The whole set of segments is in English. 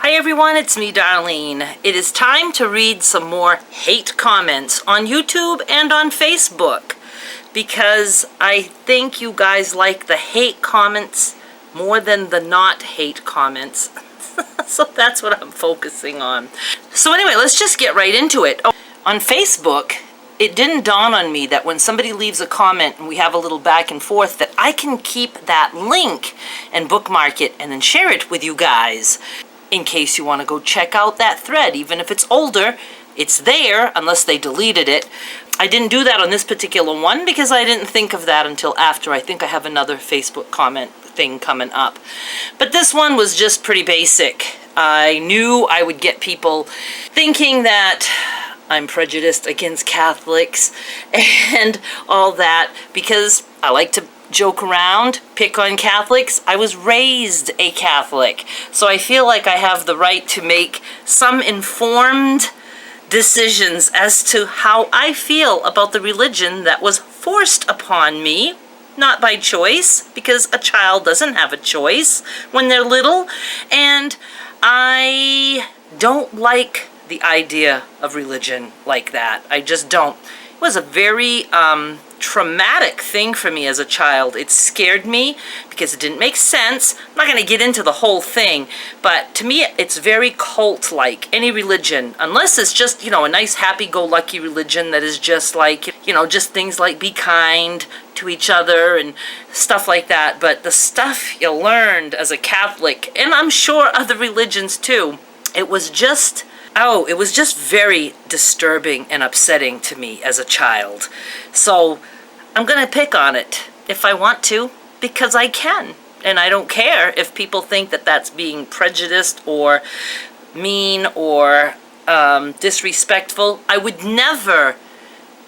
Hi everyone, it's me, Darlene. It is time to read some more hate comments on YouTube and on Facebook because I think you guys like the hate comments more than the not hate comments. So that's what I'm focusing on. So anyway, let's just get right into it. On Facebook, it didn't dawn on me that when somebody leaves a comment and we have a little back and forth that I can keep that link and bookmark it and then share it with you guys. In case you want to go check out that thread, even if it's older, it's there unless they deleted it. I didn't do that on this particular one because I didn't think of that until after. I think I have another Facebook comment thing coming up. But this one was just pretty basic. I knew I would get people thinking that I'm prejudiced against Catholics and all that because I like to joke around, pick on Catholics. I was raised a Catholic, so I feel like I have the right to make some informed decisions as to how I feel about the religion that was forced upon me, not by choice, because a child doesn't have a choice when they're little, and I don't like the idea of religion like that. I just don't. It was a very traumatic thing for me as a child. It scared me because it didn't make sense. I'm not going to get into the whole thing, but to me it's very cult-like, any religion, unless it's just, you know, a nice happy-go-lucky religion that is just like, you know, just things like be kind to each other and stuff like that. But the stuff you learned as a Catholic, and I'm sure other religions too, it was just very disturbing and upsetting to me as a child. So I'm going to pick on it if I want to, because I can. And I don't care if people think that that's being prejudiced or mean or disrespectful. I would never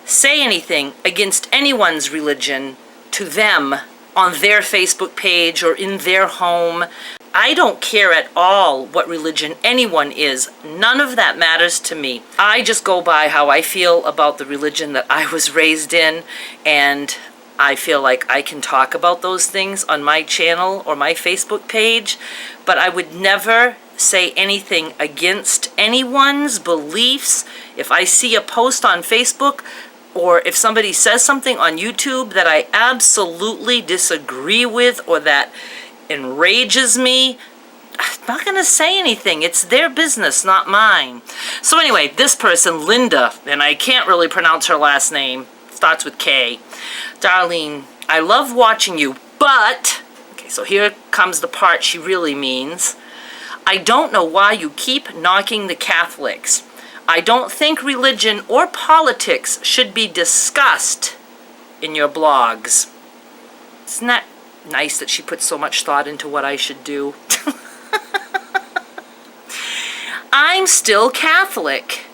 say anything against anyone's religion to them on their Facebook page or in their home. I don't care at all what religion anyone is. None of that matters to me. I just go by how I feel about the religion that I was raised in, and I feel like I can talk about those things on my channel or my Facebook page, but I would never say anything against anyone's beliefs. If I see a post on Facebook or if somebody says something on YouTube that I absolutely disagree with or that enrages me, I'm not going to say anything. It's their business, not mine. So anyway, this person, Linda, and I can't really pronounce her last name, starts with K. Darlene, I love watching you, but, okay, so here comes the part she really means. I don't know why you keep knocking the Catholics. I don't think religion or politics should be discussed in your blogs. Isn't that nice that she puts so much thought into what I should do? I'm still Catholic.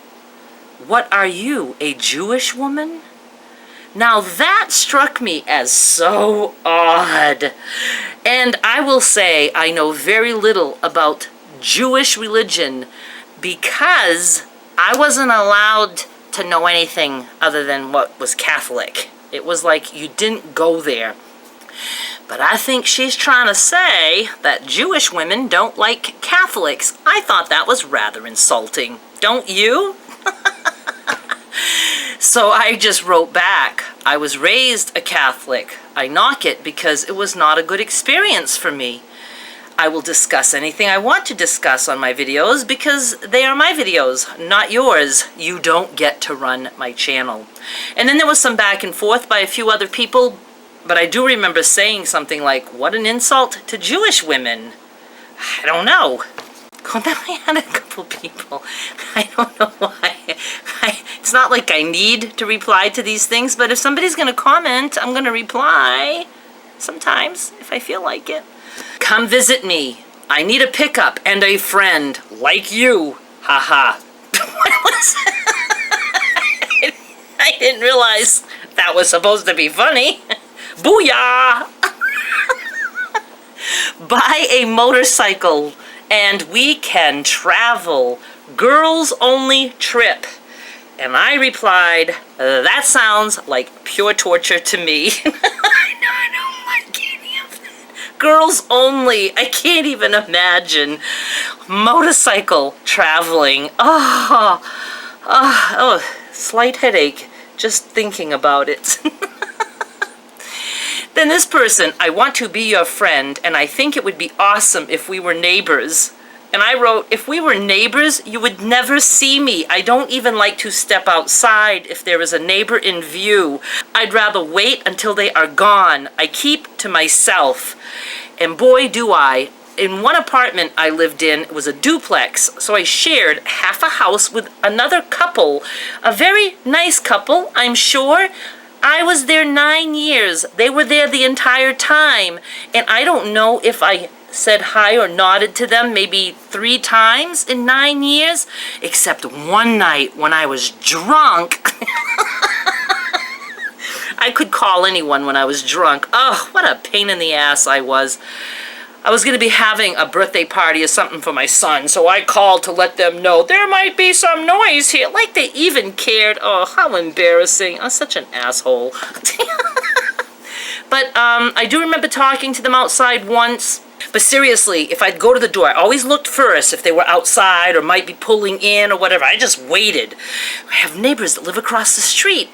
What are you, a Jewish woman? Now that struck me as so odd. And I will say I know very little about Jewish religion because I wasn't allowed to know anything other than what was Catholic. It was like you didn't go there. But I think she's trying to say that Jewish women don't like Catholics. I thought that was rather insulting. Don't you? So I just wrote back, I was raised a Catholic. I knock it because it was not a good experience for me. I will discuss anything I want to discuss on my videos because they are my videos, not yours. You don't get to run my channel. And then there was some back and forth by a few other people, but I do remember saying something like, what an insult to Jewish women. I don't know. Well, then I had a couple people. I don't know why. It's not like I need to reply to these things, but if somebody's going to comment, I'm going to reply sometimes if I feel like it. Come visit me. I need a pickup and a friend like you. Haha. What was that? I didn't realize that was supposed to be funny. Booyah! Buy a motorcycle and we can travel. Girls only trip. And I replied, that sounds like pure torture to me. I don't like any of that. Girls only. I can't even imagine. motorcycle traveling. Slight headache just thinking about it. Then this person, I want to be your friend, and I think it would be awesome if we were neighbors. And I wrote, if we were neighbors, you would never see me. I don't even like to step outside if there is a neighbor in view. I'd rather wait until they are gone. I keep to myself. And boy, do I. In one apartment I lived in, it was a duplex, so I shared half a house with another couple. A very nice couple, I'm sure. I was there 9 years. They were there the entire time. And I don't know if I said hi or nodded to them maybe 3 times in 9 years, except one night when I was drunk. I could call anyone when I was drunk. Oh, what a pain in the ass I was. I was going to be having a birthday party or something for my son, so I called to let them know there might be some noise here. Like they even cared. Oh, how embarrassing. I'm such an asshole. But I do remember talking to them outside once. But seriously, if I'd go to the door, I always looked first if they were outside or might be pulling in or whatever. I just waited. I have neighbors that live across the street.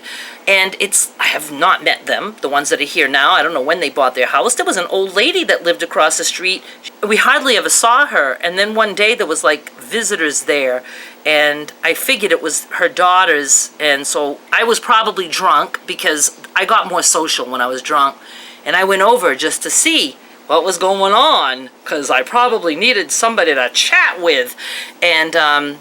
And I have not met them, the ones that are here now. I don't know when they bought their house. There was an old lady that lived across the street. We hardly ever saw her. And then one day there was like visitors there. And I figured it was her daughters. And so I was probably drunk because I got more social when I was drunk. And I went over just to see what was going on, because I probably needed somebody to chat with. And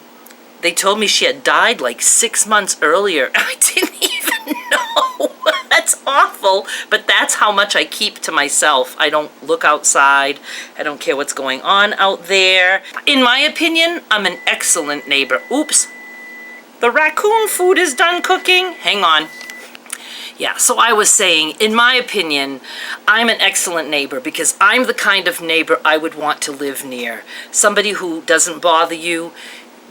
they told me she had died like 6 months earlier. I didn't even know. That's awful, but that's how much I keep to myself. I don't look outside. I don't care what's going on out there. In my opinion, I'm an excellent neighbor. Oops. The raccoon food is done cooking. Hang on. Yeah, so I was saying, in my opinion, I'm an excellent neighbor because I'm the kind of neighbor I would want to live near. Somebody who doesn't bother you,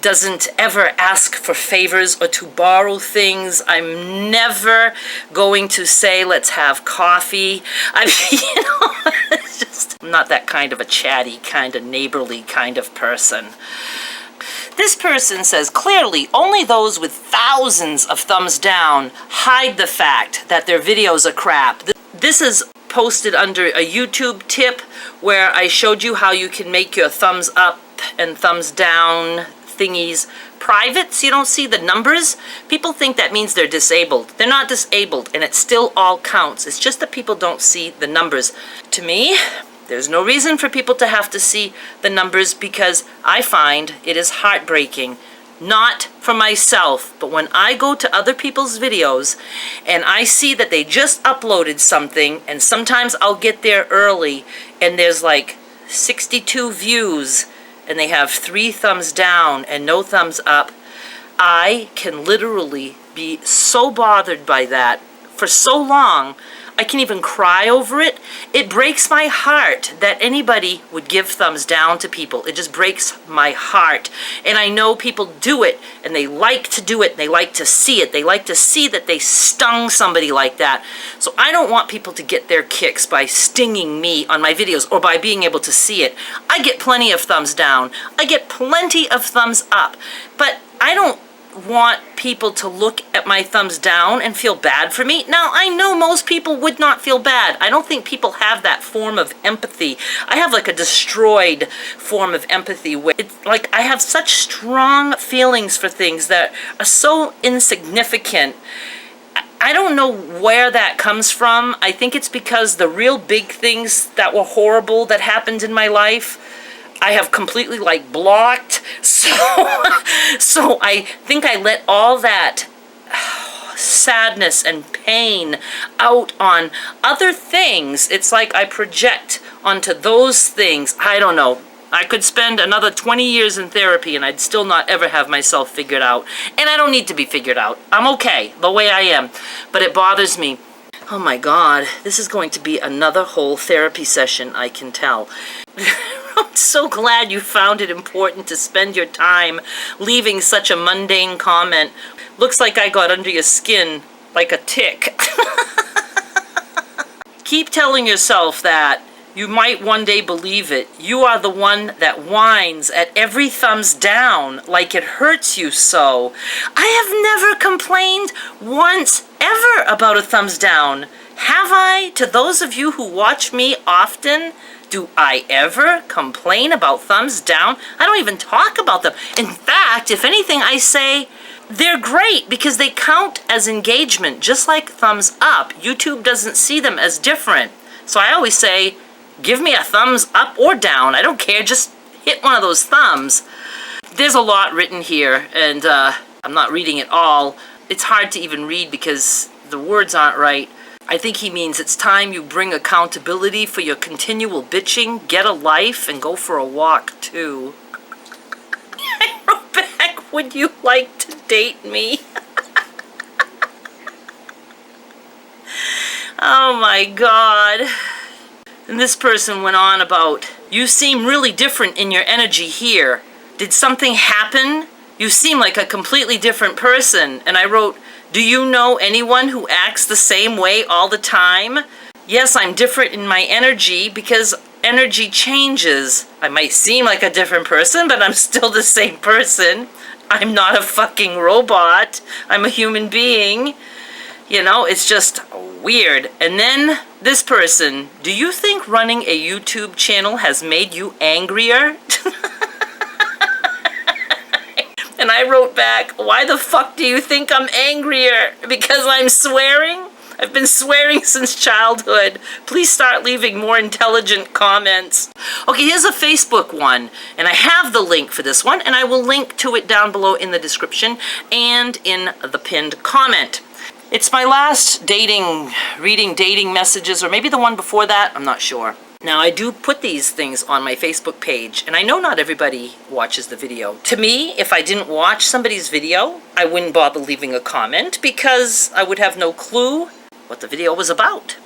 doesn't ever ask for favors or to borrow things. I'm never going to say, let's have coffee. I mean, it's just, I'm not that kind of a chatty, kind of neighborly kind of person. This person says, clearly, only those with thousands of thumbs down hide the fact that their videos are crap. This is posted under a YouTube tip where I showed you how you can make your thumbs up and thumbs down thingies private so you don't see the numbers. People think that means they're disabled. They're not disabled, and it still all counts. It's just that people don't see the numbers. To me, there's no reason for people to have to see the numbers because I find it is heartbreaking. Not for myself, but when I go to other people's videos and I see that they just uploaded something, and sometimes I'll get there early and there's like 62 views and they have 3 thumbs down and no thumbs up, I can literally be so bothered by that for so long. I can even cry over it. It breaks my heart that anybody would give thumbs down to people. It just breaks my heart. And I know people do it, and they like to do it, and they like to see it. They like to see that they stung somebody like that. So I don't want people to get their kicks by stinging me on my videos or by being able to see it. I get plenty of thumbs down. I get plenty of thumbs up. But I don't want people to look at my thumbs down and feel bad for me. Now, I know most people would not feel bad. I don't think people have that form of empathy. I have like a destroyed form of empathy where it's like I have such strong feelings for things that are so insignificant. I don't know where that comes from. I think it's because the real big things that were horrible that happened in my life, I have completely like blocked. So I think I let all that sadness and pain out on other things. It's like I project onto those things. I don't know. I could spend another 20 years in therapy and I'd still not ever have myself figured out. And I don't need to be figured out. I'm okay the way I am. But it bothers me. Oh my God, this is going to be another whole therapy session, I can tell. I'm so glad you found it important to spend your time leaving such a mundane comment. Looks like I got under your skin like a tick. Keep telling yourself that You might one day believe it. You are the one that whines at every thumbs down like it hurts you so. I have never complained once ever about a thumbs down. Have I? To those of you who watch me often, do I ever complain about thumbs down? I don't even talk about them. In fact, if anything, I say they're great because they count as engagement, just like thumbs up. YouTube doesn't see them as different. So I always say, give me a thumbs up or down. I don't care. Just hit one of those thumbs. There's a lot written here, and I'm not reading it all. It's hard to even read because the words aren't right. I think he means it's time you bring accountability for your continual bitching, get a life, and go for a walk, too. I wrote back, would you like to date me? Oh my God. And this person went on about, you seem really different in your energy here. Did something happen? You seem like a completely different person. And I wrote, do you know anyone who acts the same way all the time? Yes, I'm different in my energy because energy changes. I might seem like a different person, but I'm still the same person. I'm not a fucking robot. I'm a human being. You know, it's just weird. And then this person, do you think running a YouTube channel has made you angrier? And I wrote back, why the fuck do you think I'm angrier? Because I'm swearing? I've been swearing since childhood. Please start leaving more intelligent comments. Okay, here's a Facebook one, and I have the link for this one, and I will link to it down below in the description and in the pinned comment. It's my last reading dating messages, or maybe the one before that, I'm not sure. Now, I do put these things on my Facebook page, and I know not everybody watches the video. To me, if I didn't watch somebody's video, I wouldn't bother leaving a comment because I would have no clue what the video was about.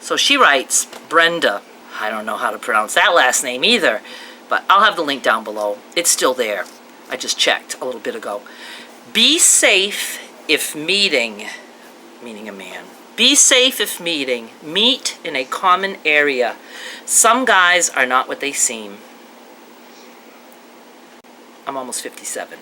So she writes, Brenda. I don't know how to pronounce that last name either, but I'll have the link down below. It's still there. I just checked a little bit ago. Be safe if meeting a man. Be safe if meeting. Meet in a common area. Some guys are not what they seem. I'm almost 57.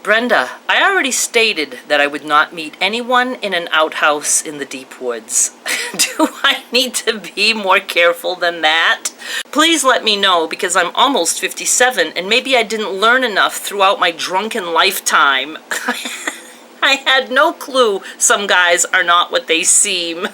Brenda, I already stated that I would not meet anyone in an outhouse in the deep woods. Do I need to be more careful than that? Please let me know because I'm almost 57 and maybe I didn't learn enough throughout my drunken lifetime. I had no clue some guys are not what they seem.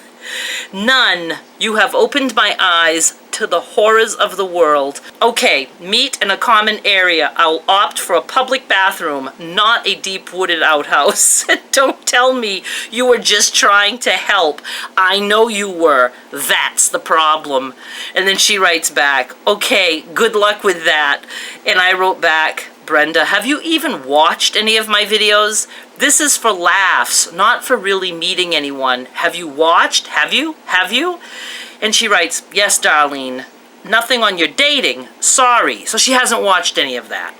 None. You have opened my eyes to the horrors of the world. Okay, meet in a common area. I'll opt for a public bathroom, not a deep wooded outhouse. Don't tell me you were just trying to help. I know you were. That's the problem. And then she writes back, okay, good luck with that. And I wrote back, Brenda, have you even watched any of my videos? This is for laughs, not for really meeting anyone. Have you watched? Have you? Have you? And she writes, yes, Darlene. Nothing on your dating. Sorry. So she hasn't watched any of that.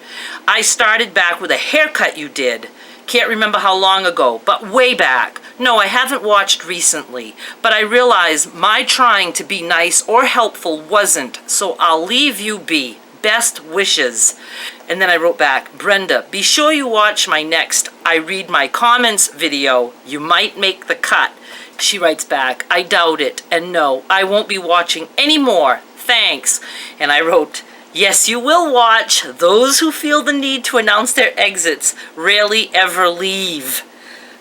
I started back with a haircut you did. Can't remember how long ago, but way back. No, I haven't watched recently, but I realize my trying to be nice or helpful wasn't, so I'll leave you be. Best wishes. And then I wrote back, Brenda, be sure you watch my next I Read My Comments video. You might make the cut. She writes back, I doubt it, and no, I won't be watching anymore. Thanks. And I wrote, yes, you will watch. Those who feel the need to announce their exits rarely ever leave.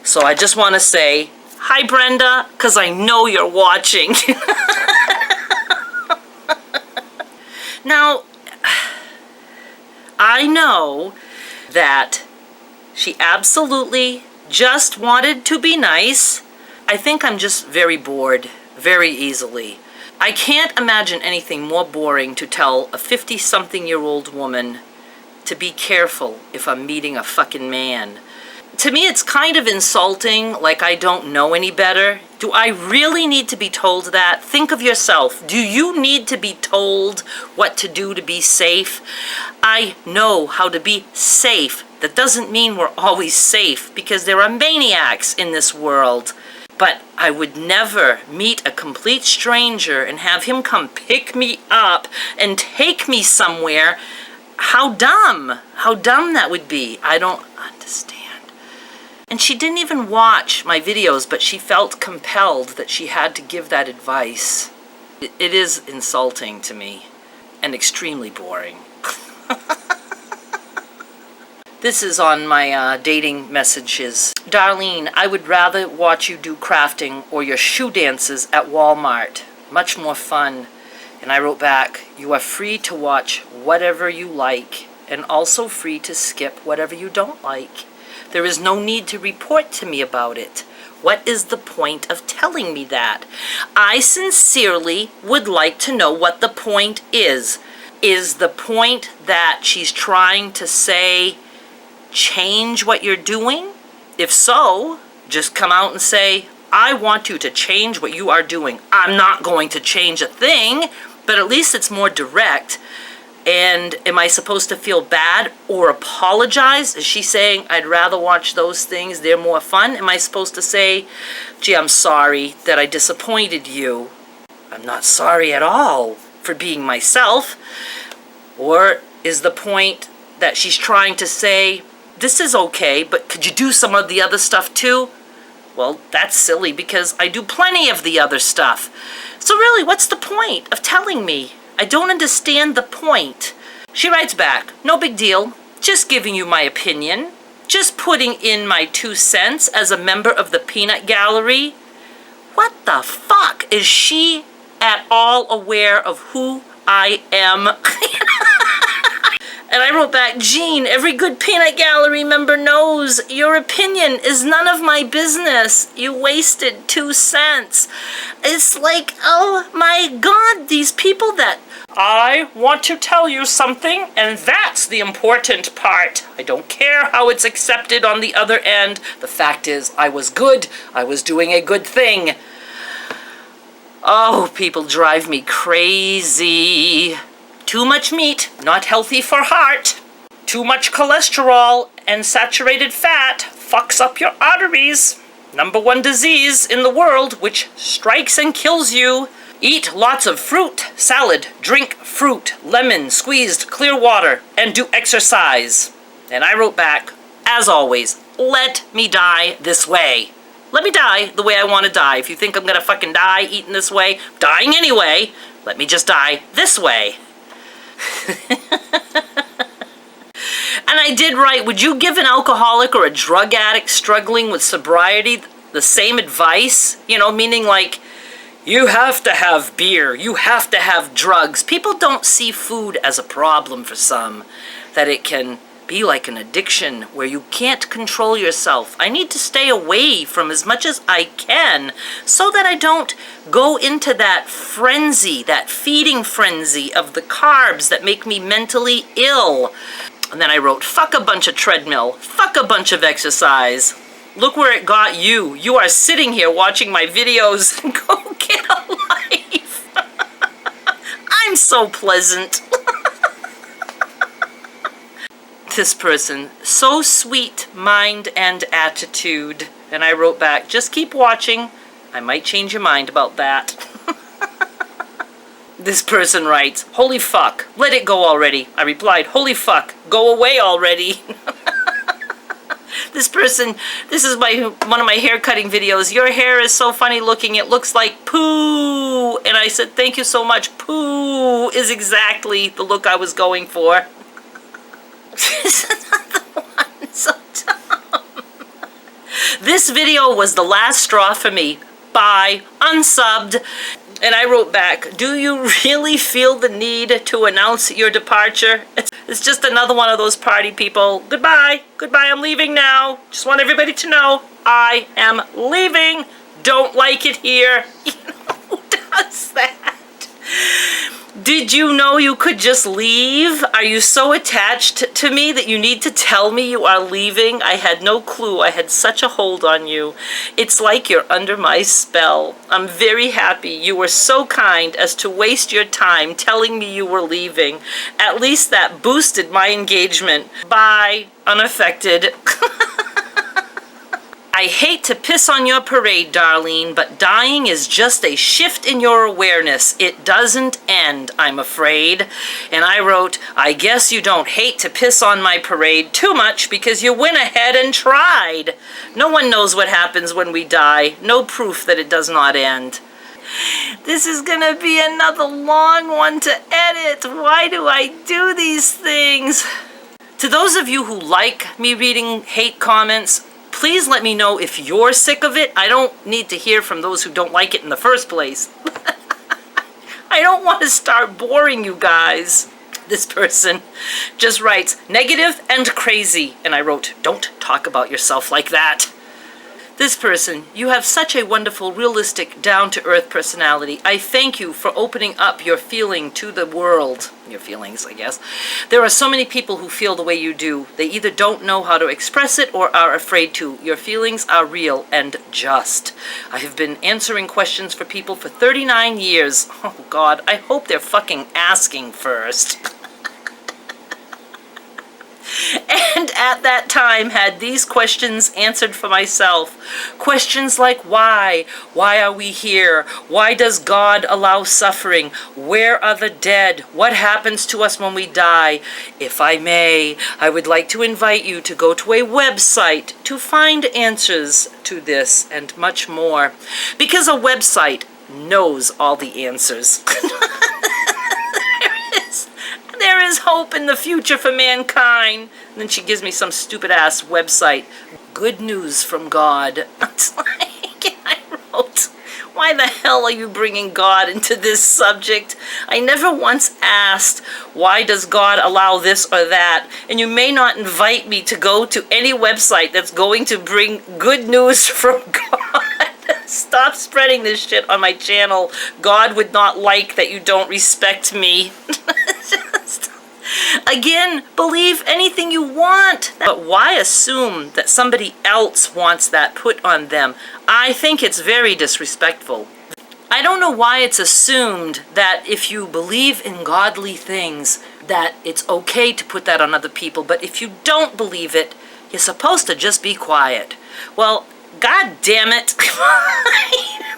So I just want to say, hi, Brenda, because I know you're watching. Now, I know that she absolutely just wanted to be nice. I think I'm just very bored, very easily. I can't imagine anything more boring to tell a 50-something-year-old woman to be careful if I'm meeting a fucking man. To me, it's kind of insulting, like I don't know any better. Do I really need to be told that? Think of yourself. Do you need to be told what to do to be safe? I know how to be safe. That doesn't mean we're always safe, because there are maniacs in this world. But I would never meet a complete stranger and have him come pick me up and take me somewhere. How dumb that would be. I don't understand. And she didn't even watch my videos, but she felt compelled that she had to give that advice. It is insulting to me and extremely boring. This is on my dating messages. Darlene, I would rather watch you do crafting or your shoe dances at Walmart. Much more fun. And I wrote back, you are free to watch whatever you like and also free to skip whatever you don't like. There is no need to report to me about it. What is the point of telling me that? I sincerely would like to know what the point is. Is the point that she's trying to say, change what you're doing? If so, just come out and say, I want you to change what you are doing. I'm not going to change a thing, but at least it's more direct. And am I supposed to feel bad or apologize? Is she saying, I'd rather watch those things, they're more fun? Am I supposed to say, gee, I'm sorry that I disappointed you? I'm not sorry at all for being myself. Or is the point that she's trying to say, this is okay, but could you do some of the other stuff too? Well, that's silly because I do plenty of the other stuff. So really, what's the point of telling me? I don't understand the point. She writes back, no big deal. Just giving you my opinion. Just putting in my 2 cents as a member of the peanut gallery. What the fuck? Is she at all aware of who I am? And I wrote back, Jean, every good peanut gallery member knows your opinion is none of my business. You wasted 2 cents. It's like, oh my God, these people that I want to tell you something, and that's the important part. I don't care how it's accepted on the other end. The fact is, I was good. I was doing a good thing. Oh, people drive me crazy. Too much meat, not healthy for heart. Too much cholesterol and saturated fat fucks up your arteries. #1 disease in the world, which strikes and kills you. Eat lots of fruit, salad, drink fruit, lemon, squeezed clear water, and do exercise. And I wrote back, as always, let me die this way. Let me die the way I want to die. If you think I'm gonna fucking die eating this way, dying anyway, let me just die this way. And I did write, would you give an alcoholic or a drug addict struggling with sobriety the same advice? You know, meaning like, you have to have beer, you have to have drugs. People don't see food as a problem for some, that it can be like an addiction where you can't control yourself. I need to stay away from as much as I can so that I don't go into that frenzy, that feeding frenzy of the carbs that make me mentally ill. And then I wrote, fuck a bunch of treadmill, fuck a bunch of exercise. Look where it got you. You are sitting here watching my videos. Go get a life. I'm so pleasant. This person, so sweet mind and attitude. And I wrote back, just keep watching. I might change your mind about that. This person writes, holy fuck, let it go already. I replied, holy fuck, go away already. This person, this is one of my hair cutting videos. Your hair is so funny looking, it looks like poo. And I said, thank you so much. Poo is exactly the look I was going for. This is another one, so dumb. This video was the last straw for me. Bye, unsubbed. And I wrote back, do you really feel the need to announce your departure? It's just another one of those party people. Goodbye, goodbye, I'm leaving now. Just want everybody to know I am leaving. Don't like it here. You know, who does that? Did you know you could just leave? Are you so attached to me that you need to tell me you are leaving? I had no clue. I had such a hold on you. It's like you're under my spell. I'm very happy you were so kind as to waste your time telling me you were leaving. At least that boosted my engagement. Bye, unaffected. I hate to piss on your parade, Darlene, but dying is just a shift in your awareness. It doesn't end, I'm afraid. And I wrote, I guess you don't hate to piss on my parade too much because you went ahead and tried. No one knows what happens when we die. No proof that it does not end. This is gonna be another long one to edit. Why do I do these things? To those of you who like me reading hate comments, please let me know if you're sick of it. I don't need to hear from those who don't like it in the first place. I don't want to start boring you guys. This person just writes, negative and crazy. And I wrote, don't talk about yourself like that. This person, you have such a wonderful, realistic, down-to-earth personality. I thank you for opening up your feeling to the world. Your feelings, I guess. There are so many people who feel the way you do. They either don't know how to express it or are afraid to. Your feelings are real and just. I have been answering questions for people for 39 years. Oh, God, I hope they're fucking asking first. And at that time had these questions answered for myself. Questions like why? Why are we here? Why does God allow suffering? Where are the dead? What happens to us when we die? If I may, I would like to invite you to go to a website to find answers to this and much more. Because a website knows all the answers. There is hope in the future for mankind. And then she gives me some stupid ass website. Good news from God. It's like, I wrote, why the hell are you bringing God into this subject? I never once asked, why does God allow this or that? And you may not invite me to go to any website that's going to bring good news from God. Stop spreading this shit on my channel. God would not like that you don't respect me. Again, believe anything you want. But why assume that somebody else wants that put on them? I think it's very disrespectful. I don't know why it's assumed that if you believe in godly things, that it's okay to put that on other people. But if you don't believe it, you're supposed to just be quiet. Well, God damn it.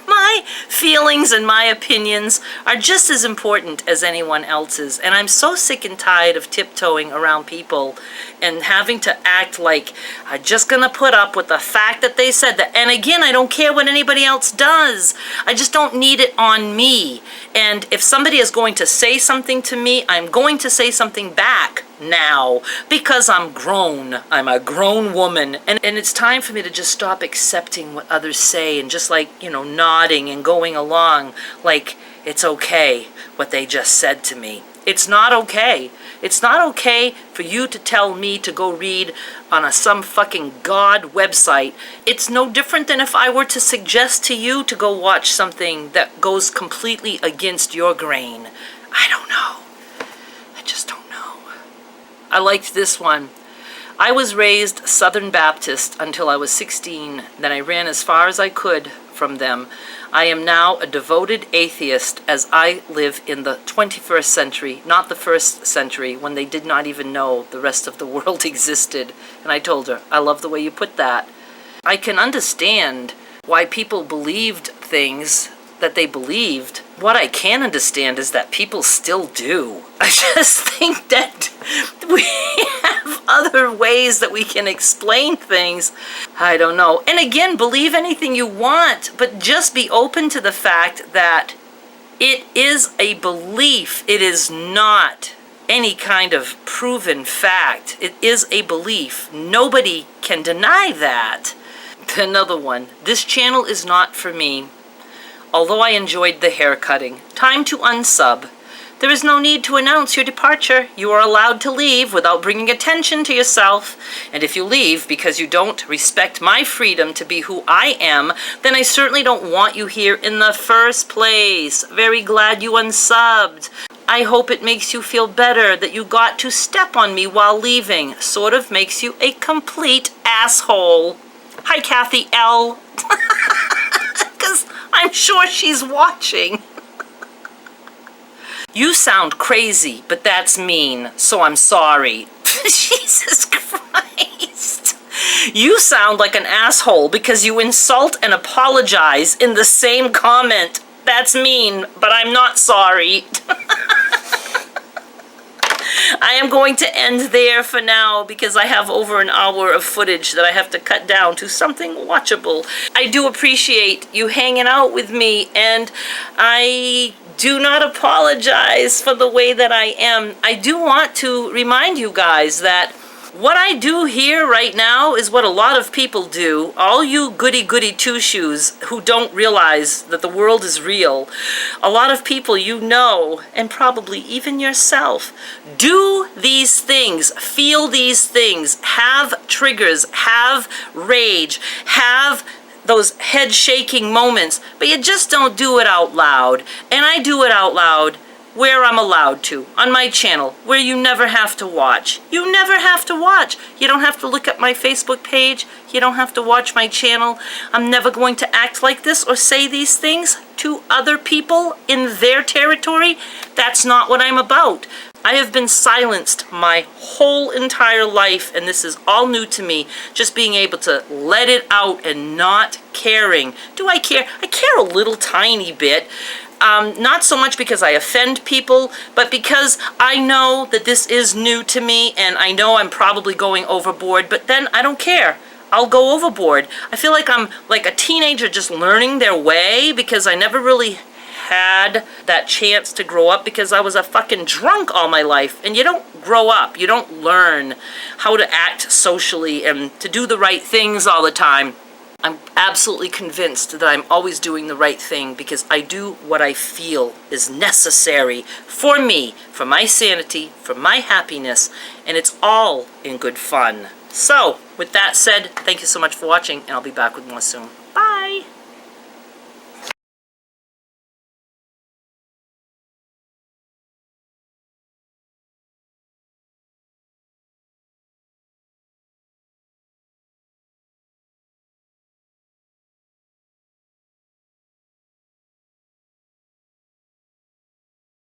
My feelings and my opinions are just as important as anyone else's. And I'm so sick and tired of tiptoeing around people and having to act like I'm just going to put up with the fact that they said that. And again, I don't care what anybody else does. I just don't need it on me. And if somebody is going to say something to me, I'm going to say something back now because I'm grown. I'm a grown woman. And it's time for me to just stop accepting what others say and just like, nodding and going along like it's okay what they just said to me. It's not okay. It's not okay for you to tell me to go read on some fucking God website. It's no different than if I were to suggest to you to go watch something that goes completely against your grain. I don't know. I just don't know. I liked this one. I was raised Southern Baptist until I was 16. Then I ran as far as I could from them. I am now a devoted atheist as I live in the 21st century, not the first century, when they did not even know the rest of the world existed. And I told her, I love the way you put that. I can understand why people believed things that they believed. What I can understand is that people still do. I just think that we have other ways that we can explain things. I don't know. And again, believe anything you want, but just be open to the fact that it is a belief. It is not any kind of proven fact. It is a belief. Nobody can deny that. Another one. This channel is not for me. Although I enjoyed the hair cutting. Time to unsub. There is no need to announce your departure. You are allowed to leave without bringing attention to yourself. And if you leave because you don't respect my freedom to be who I am, then I certainly don't want you here in the first place. Very glad you unsubbed. I hope it makes you feel better that you got to step on me while leaving. Sort of makes you a complete asshole. Hi, Kathy L. Because I'm sure she's watching. You sound crazy, but that's mean, so I'm sorry. Jesus Christ. You sound like an asshole because you insult and apologize in the same comment. That's mean, but I'm not sorry. I am going to end there for now because I have over an hour of footage that I have to cut down to something watchable. I do appreciate you hanging out with me, and I do not apologize for the way that I am. I do want to remind you guys that what I do here right now is what a lot of people do. All you goody-goody two-shoes who don't realize that the world is real. A lot of people you know, and probably even yourself, do these things, feel these things, have triggers, have rage, have those head-shaking moments, but you just don't do it out loud. And I do it out loud where I'm allowed to, on my channel, where you never have to watch. You never have to watch. You don't have to look at my Facebook page. You don't have to watch my channel. I'm never going to act like this or say these things to other people in their territory. That's not what I'm about. I have been silenced my whole entire life, and this is all new to me. Just being able to let it out and not caring. Do I care? I care a little tiny bit. Not so much because I offend people, but because I know that this is new to me, and I know I'm probably going overboard, but then I don't care. I'll go overboard. I feel like I'm like a teenager just learning their way because I never really had that chance to grow up because I was a fucking drunk all my life. And you don't grow up. You don't learn how to act socially and to do the right things all the time. I'm absolutely convinced that I'm always doing the right thing because I do what I feel is necessary for me, for my sanity, for my happiness, and it's all in good fun. So, with that said, thank you so much for watching, and I'll be back with more soon.